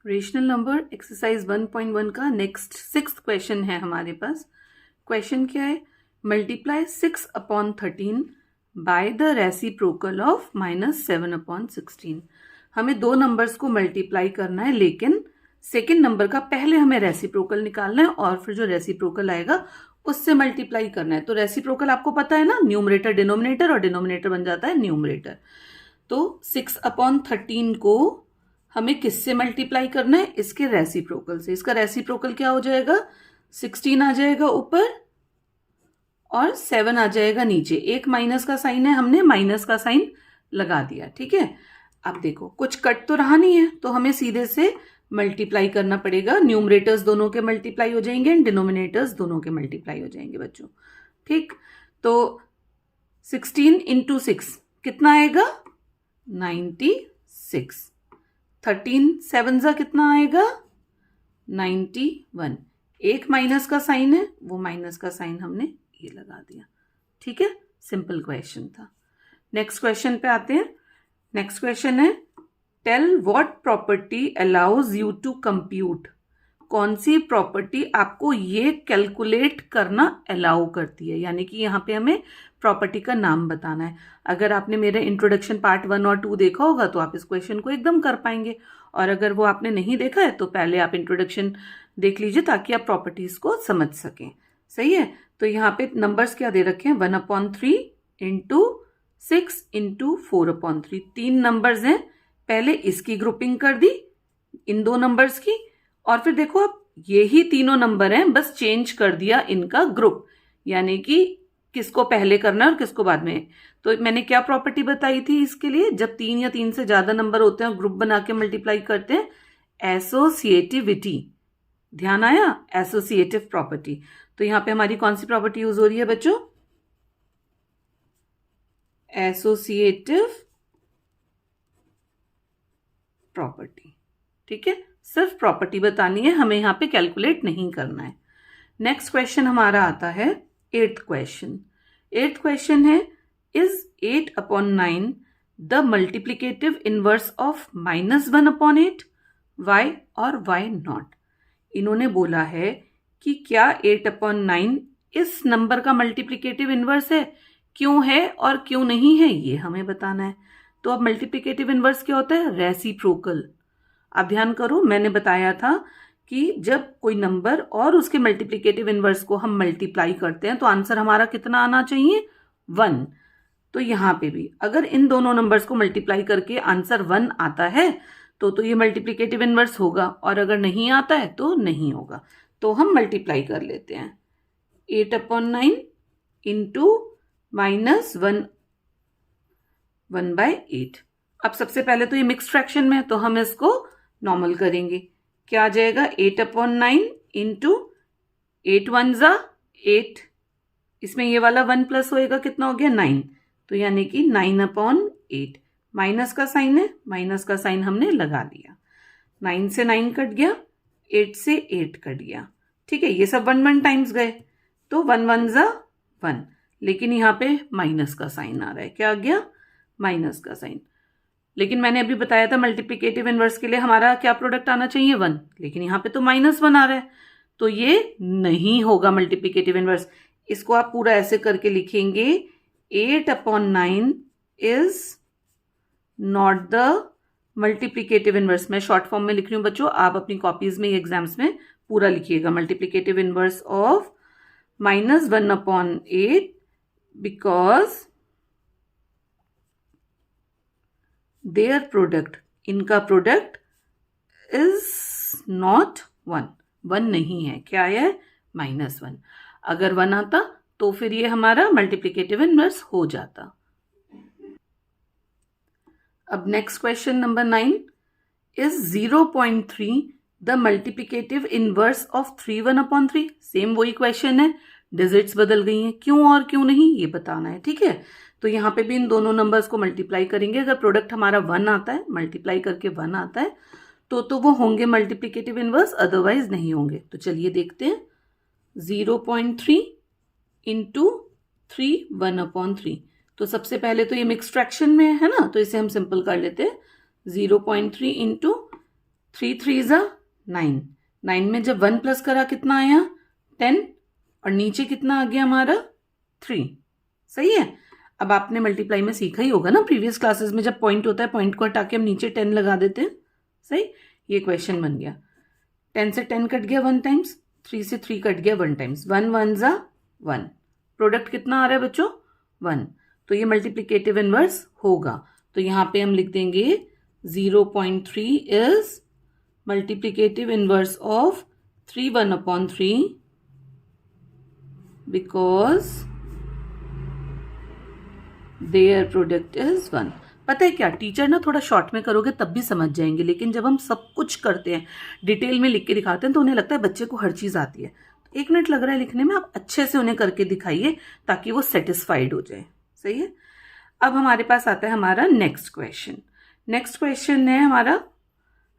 Rational number exercise 1.1 का next 6th question है हमारे पास। क्वेश्चन क्या है? Multiply 6/13 by the reciprocal of -7/16। हमें दो नंबर्स को मल्टीप्लाई करना है, लेकिन सेकेंड नंबर का पहले हमें रेसिप्रोकल निकालना है और फिर जो रेसिप्रोकल आएगा उससे मल्टीप्लाई करना है। तो रेसिप्रोकल आपको पता है ना, न्यूमरेटर डिनोमिनेटर और डिनोमिनेटर बन जाता है न्यूमरेटर। तो 6/13 को हमें किससे मल्टीप्लाई करना है? इसके रेसिप्रोकल से। इसका रेसिप्रोकल क्या हो जाएगा? 16 आ जाएगा ऊपर और 7 आ जाएगा नीचे। एक माइनस का साइन है, हमने माइनस का साइन लगा दिया। ठीक है, अब देखो कुछ कट तो रहा नहीं है, तो हमें सीधे से मल्टीप्लाई करना पड़ेगा। न्यूमरेटर्स दोनों के मल्टीप्लाई हो जाएंगे एंड डिनोमिनेटर्स दोनों के मल्टीप्लाई हो जाएंगे बच्चों। ठीक, तो 16 × 6 कितना आएगा? 96। 13 7 जा कितना आएगा? 91। एक माइनस का साइन है, वो माइनस का साइन हमने ये लगा दिया। ठीक है, सिंपल क्वेश्चन था। नेक्स्ट क्वेश्चन पे आते हैं। नेक्स्ट क्वेश्चन है, tell what property allows you to compute. कौन सी प्रॉपर्टी आपको ये कैलकुलेट करना अलाउ करती है, यानी कि यहाँ पे हमें प्रॉपर्टी का नाम बताना है। अगर आपने मेरे इंट्रोडक्शन पार्ट 1 और 2 देखा होगा तो आप इस क्वेश्चन को एकदम कर पाएंगे, और अगर वो आपने नहीं देखा है तो पहले आप इंट्रोडक्शन देख लीजिए ताकि आप प्रॉपर्टीज को समझ सकें। सही है, तो यहाँ पे नंबर्स क्या दे रखे हैं? 1/3 × 6 × 4/3। 3 नंबर्स हैं, पहले इसकी ग्रुपिंग कर दी इन दो नंबर्स की, और फिर देखो अब ये ही तीनों नंबर हैं, बस चेंज कर दिया इनका ग्रुप, यानी कि किसको पहले करना है और किसको बाद में। तो मैंने क्या प्रॉपर्टी बताई थी इसके लिए? जब 3 या 3 से ज्यादा नंबर होते हैं और ग्रुप बना के मल्टीप्लाई करते हैं, एसोसिएटिविटी। ध्यान आया? Associative property. तो यहां पे हमारी कौन सी प्रॉपर्टी यूज हो रही है बच्चों? Associative property. ठीक है, सिर्फ प्रॉपर्टी बतानी है, हमें यहाँ पे कैलकुलेट नहीं करना है। नेक्स्ट क्वेश्चन हमारा आता है 8th क्वेश्चन। 8th क्वेश्चन है, is 8/9 the multiplicative inverse of -1/8? Why और वाई नॉट? इन्होंने बोला है कि क्या 8/9 इस नंबर का मल्टीप्लीकेटिव इनवर्स है, क्यों है और क्यों नहीं है, ये हमें बताना है। तो अब मल्टीप्लीकेटिव इनवर्स क्या होता है? रेसिप्रोकल। अब ध्यान करो, मैंने बताया था कि जब कोई नंबर और उसके मल्टीप्लीकेटिव इनवर्स को हम मल्टीप्लाई करते हैं तो आंसर हमारा कितना आना चाहिए? 1। तो यहां पे भी अगर इन दोनों नंबर्स को मल्टीप्लाई करके आंसर 1 आता है तो ये मल्टीप्लीकेटिव इनवर्स होगा, और अगर नहीं आता है तो नहीं होगा। तो हम मल्टीप्लाई कर लेते हैं। 8/9 × -1/8। अब सबसे पहले तो ये मिक्स फ्रैक्शन में है, तो हम इसको नॉर्मल करेंगे। क्या आ जाएगा? 8/9 × 8 1 जा 8। इसमें ये वाला 1 प्लस होएगा, कितना हो गया? 9। तो यानी कि 9/8। माइनस का साइन है, माइनस का साइन हमने लगा दिया। 9 से 9 कट गया, 8 से 8 कट गया। ठीक है, ये सब 1 1 टाइम्स गए, तो 1 1 जा 1। लेकिन यहाँ पे माइनस का साइन आ रहा है। क्या आ गया? माइनस का साइन। लेकिन मैंने अभी बताया था मल्टीप्लिकेटिव इनवर्स के लिए हमारा क्या प्रोडक्ट आना चाहिए? 1, लेकिन यहाँ पे तो -1 आ रहा है, तो ये नहीं होगा मल्टीप्लिकेटिव इनवर्स। इसको आप पूरा ऐसे करके लिखेंगे, 8/9 is not the multiplicative inverse. मैं शॉर्ट फॉर्म में लिख रही हूँ बच्चों, आप अपनी कॉपीज में एग्जाम्स में पूरा लिखिएगा। Multiplicative inverse of -1/8 because their product, इनका प्रोडक्ट इज नॉट 1 नहीं है। क्या है? -1। अगर 1 आता तो फिर ये हमारा मल्टीप्लिकेटिव इनवर्स हो जाता। अब next question number 9, is 0.3 the multiplicative inverse of 3/1/3? Same वही क्वेश्चन है, डिजिट्स बदल गई हैं, क्यों और क्यों नहीं ये बताना है। ठीक है, तो यहाँ पे भी इन दोनों नंबर्स को मल्टीप्लाई करेंगे। अगर प्रोडक्ट हमारा 1 आता है, मल्टीप्लाई करके 1 आता है तो वो होंगे मल्टीप्लिकेटिव इनवर्स, अदरवाइज नहीं होंगे। तो चलिए देखते हैं। 0.3 × 3/1/3। तो सबसे पहले तो ये मिक्स फ्रैक्शन में है ना, तो इसे हम सिंपल कर लेते हैं। 0.3 × 3 3 ज़ा 9, 9 में जब 1 प्लस करा कितना आया 10, और नीचे कितना आ गया हमारा 3। सही है। अब आपने मल्टीप्लाई में सीखा ही होगा ना प्रीवियस क्लासेस में, जब पॉइंट होता है पॉइंट को हटा के हम नीचे 10 लगा देते हैं। सही, ये क्वेश्चन बन गया। 10 से 10 कट गया 1 टाइम्स, 3 से 3 कट गया 1 टाइम्स, 1 1 ज़ा 1, प्रोडक्ट कितना आ रहा है बच्चों 1, तो ये मल्टीप्लिकेटिव इनवर्स होगा। तो यहाँ पे हम लिख देंगे 0.3 is multiplicative inverse of 3 1/3 because their product is 1। पता है क्या, टीचर ना थोड़ा शॉर्ट में करोगे तब भी समझ जाएंगे, लेकिन जब हम सब कुछ करते हैं डिटेल में लिख के दिखाते हैं तो उन्हें लगता है बच्चे को हर चीज़ आती है। 1 मिनट लग रहा है लिखने में, आप अच्छे से उन्हें करके दिखाइए ताकि वो सेटिस्फाइड हो जाए। सही है। अब हमारे पास आता है हमारा नेक्स्ट क्वेश्चन। नेक्स्ट क्वेश्चन है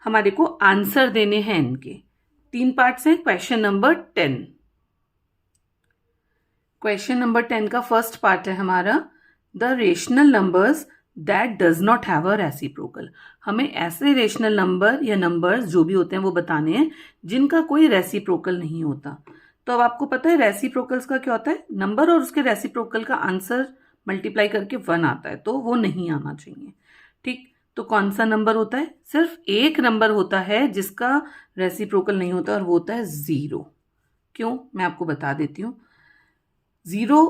हमारे को आंसर देने हैं इनके 3 पार्ट्स हैं। Question number 10। क्वेश्चन नंबर 10 का फर्स्ट पार्ट है हमारा the rational numbers that does not have a reciprocal. हमें ऐसे रेशनल नंबर या नंबर्स जो भी होते हैं वो बताने हैं जिनका कोई रेसिप्रोकल नहीं होता। तो अब आपको पता है रेसिप्रोकल्स का क्या होता है, नंबर और उसके रेसिप्रोकल का आंसर मल्टीप्लाई करके 1 आता है, तो वो नहीं आना चाहिए। ठीक, तो कौन सा नंबर होता है, सिर्फ एक नंबर होता है जिसका रेसिप्रोकल नहीं होता और वो होता है 0। क्यों, मैं आपको बता देती हूँ। 0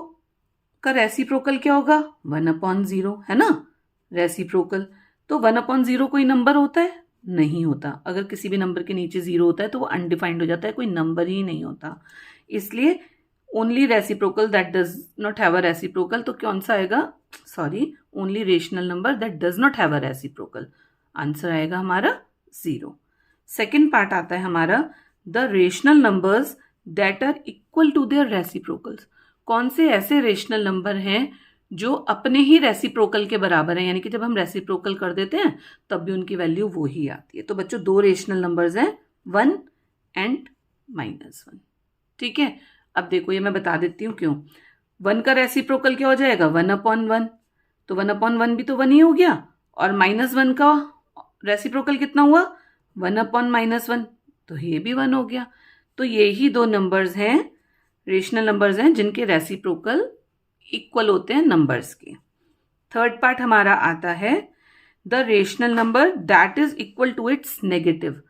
का रेसिप्रोकल क्या होगा 1/0, है ना रेसिप्रोकल। तो 1/0 कोई नंबर होता है, नहीं होता। अगर किसी भी नंबर के नीचे 0 होता है तो वो अनडिफाइंड हो जाता है, कोई नंबर ही नहीं होता। इसलिए only reciprocal that does not have a reciprocal, तो कौन सा आएगा, sorry, only rational number that does not have a reciprocal, answer आएगा हमारा 0। सेकेंड पार्ट आता है हमारा the rational numbers that are equal to their reciprocals. कौन से ऐसे रेशनल नंबर हैं जो अपने ही रेसिप्रोकल के बराबर हैं, यानी कि जब हम रेसिप्रोकल कर देते हैं तब भी उनकी वैल्यू वो ही आती है। तो बच्चों 2 रेशनल नंबर्स हैं 1 एंड -1। ठीक है। अब देखो ये मैं बता देती हूँ क्यों। 1 का रेसिप्रोकल क्या हो जाएगा 1/1, तो 1/1 भी तो 1 ही हो गया, और -1 का रेसिप्रोकल कितना हुआ 1/-1, तो ये भी 1 हो गया। तो ये ही 2 नंबर्स हैं, रेशनल नंबर्स हैं जिनके रेसिप्रोकल इक्वल होते हैं नंबर्स के। थर्ड पार्ट हमारा आता है the rational number that is equal to its negative.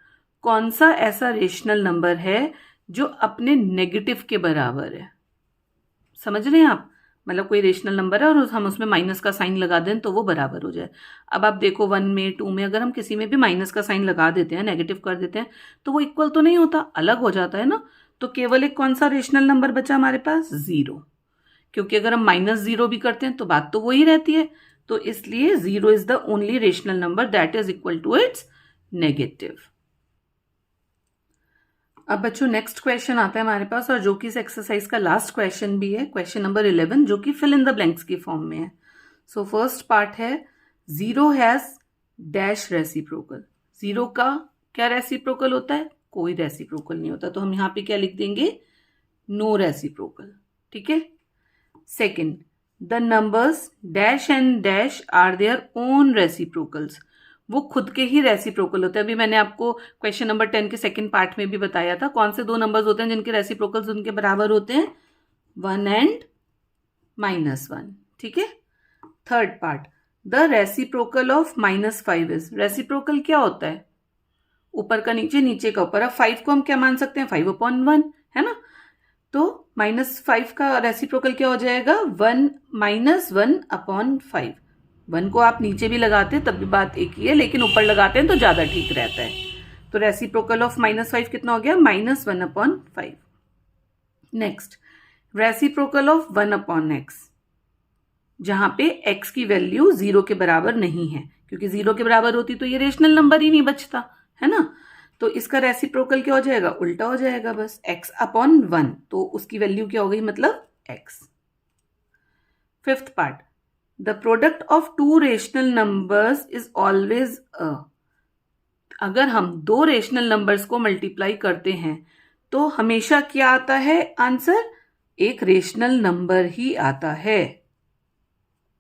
कौन सा ऐसा रेशनल नंबर है जो अपने नेगेटिव के बराबर है। समझ रहे हैं आप, मतलब कोई रेशनल नंबर है और हम उसमें माइनस का साइन लगा दें तो वो बराबर हो जाए। अब आप देखो 1 में 2 में अगर हम किसी में भी माइनस का साइन लगा देते हैं, नेगेटिव कर देते हैं, तो वो इक्वल तो नहीं होता, अलग हो जाता है ना। तो केवल एक कौन सा रेशनल नंबर बचा हमारे पास 0, क्योंकि अगर हम -0 भी करते हैं तो बात तो वही रहती है। तो इसलिए 0 is the only rational number that is equal to its negative. अब बच्चों नेक्स्ट क्वेश्चन आता है हमारे पास, और जो कि इस एक्सरसाइज का लास्ट क्वेश्चन भी है, क्वेश्चन नंबर 11, जो कि फिल इन द ब्लैंक्स की फॉर्म में है। सो फर्स्ट पार्ट है 0 हैज डैश रेसिप्रोकल। 0 का क्या रेसिप्रोकल होता है, कोई रेसिप्रोकल नहीं होता, तो हम यहाँ पे क्या लिख देंगे नो रेसिप्रोकल। ठीक है। Second, the numbers dash and dash are their own reciprocals. वो खुद के ही रेसिप्रोकल होते हैं। अभी मैंने आपको क्वेश्चन नंबर 10 के सेकंड पार्ट में भी बताया था कौन से 2 नंबर्स होते हैं जिनके रेसिप्रोकल्स उनके बराबर होते हैं 1 एंड -1। ठीक है। Third part, the reciprocal of -5 is. Reciprocal क्या होता है, ऊपर का नीचे, नीचे का ऊपर। अब 5 को हम क्या मान सकते हैं 5/1, है ना। तो -5 का रेसिप्रोकल क्या हो जाएगा 1 -1/5। 1 को आप नीचे भी लगाते हैं तब भी बात एक ही है, लेकिन ऊपर लगाते हैं तो ज्यादा ठीक रहता है। तो रेसिप्रोकल ऑफ -5 कितना हो गया -1/5। नेक्स्ट, रेसिप्रोकल ऑफ 1/x, जहां पे x की वैल्यू 0 के बराबर नहीं है, क्योंकि 0 के बराबर होती तो ये रेशनल नंबर ही नहीं बचता, है ना। तो इसका रेसिप्रोकल क्या हो जाएगा, उल्टा हो जाएगा बस, x/1, तो उसकी वैल्यू क्या हो गई, मतलब x। Fifth part, the product of 2 rational numbers is always a. अगर हम 2 रेशनल नंबर्स को मल्टीप्लाई करते हैं तो हमेशा क्या आता है आंसर, एक रेशनल नंबर ही आता है।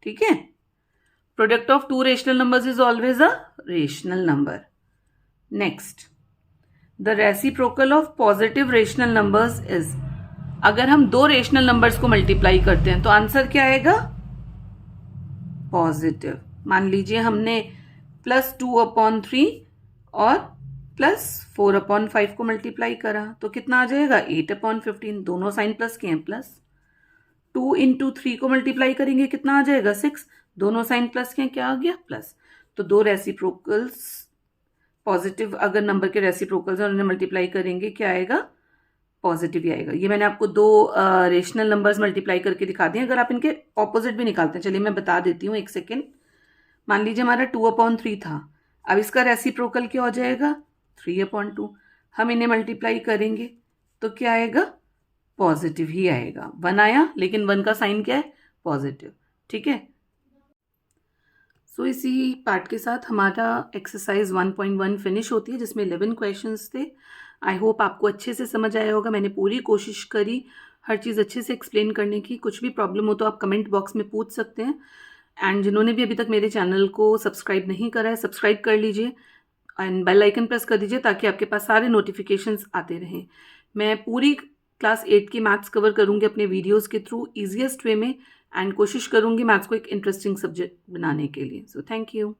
ठीक है। Product of 2 rational numbers is always a rational number. Next, the reciprocal of positive rational numbers is, अगर हम दो रेशनल नंबर्स को मल्टीप्लाई करते हैं तो आंसर क्या आएगा? पॉजिटिव। मान लीजिए हमने +2/3 और +4/5 को मल्टीप्लाई करा तो कितना आ जाएगा? 8/15। दोनों साइन प्लस के हैं, प्लस। 2 × 3 को मल्टीप्लाई करेंगे कितना आ जाएगा? 6। दोनों साइन प्लस के हैं, क्या आ गया? प्लस। तो दो रेसिप्रोकल्स पॉजिटिव अगर नंबर के रेसिप्रोकल्स और उन्हें मल्टीप्लाई करेंगे क्या आएगा? पॉजिटिव ही आएगा। ये मैंने आपको दो रेशनल नंबर्स मल्टीप्लाई करके दिखा दिए। अगर आप इनके ऑपोजिट भी निकालते हैं, चलिए मैं बता देती हूँ, एक सेकेंड। मान लीजिए हमारा 2/3 था, अब इसका रेसिप्रोकल क्या हो जाएगा? 3/2। हम इन्हें मल्टीप्लाई करेंगे तो क्या आएगा? पॉजिटिव ही आएगा। 1 आया, लेकिन 1 का साइन क्या है? पॉजिटिव। ठीक है। सो इसी पार्ट के साथ हमारा एक्सरसाइज 1.1 फिनिश होती है, जिसमें 11 क्वेश्चंस थे। आई होप आपको अच्छे से समझ आया होगा। मैंने पूरी कोशिश करी हर चीज़ अच्छे से एक्सप्लेन करने की। कुछ भी प्रॉब्लम हो तो आप कमेंट बॉक्स में पूछ सकते हैं। एंड जिन्होंने भी अभी तक मेरे चैनल को सब्सक्राइब नहीं करा है, सब्सक्राइब कर लीजिए एंड बेल आइकन प्रेस कर दीजिए ताकि आपके पास सारे नोटिफिकेशंस आते रहें। मैं पूरी क्लास 8 की मैथ्स कवर करूँगी अपने वीडियोज़ के थ्रू ईजिएस्ट वे में, एंड कोशिश करूँगी मैथ्स को एक इंटरेस्टिंग सब्जेक्ट बनाने के लिए। So thank you.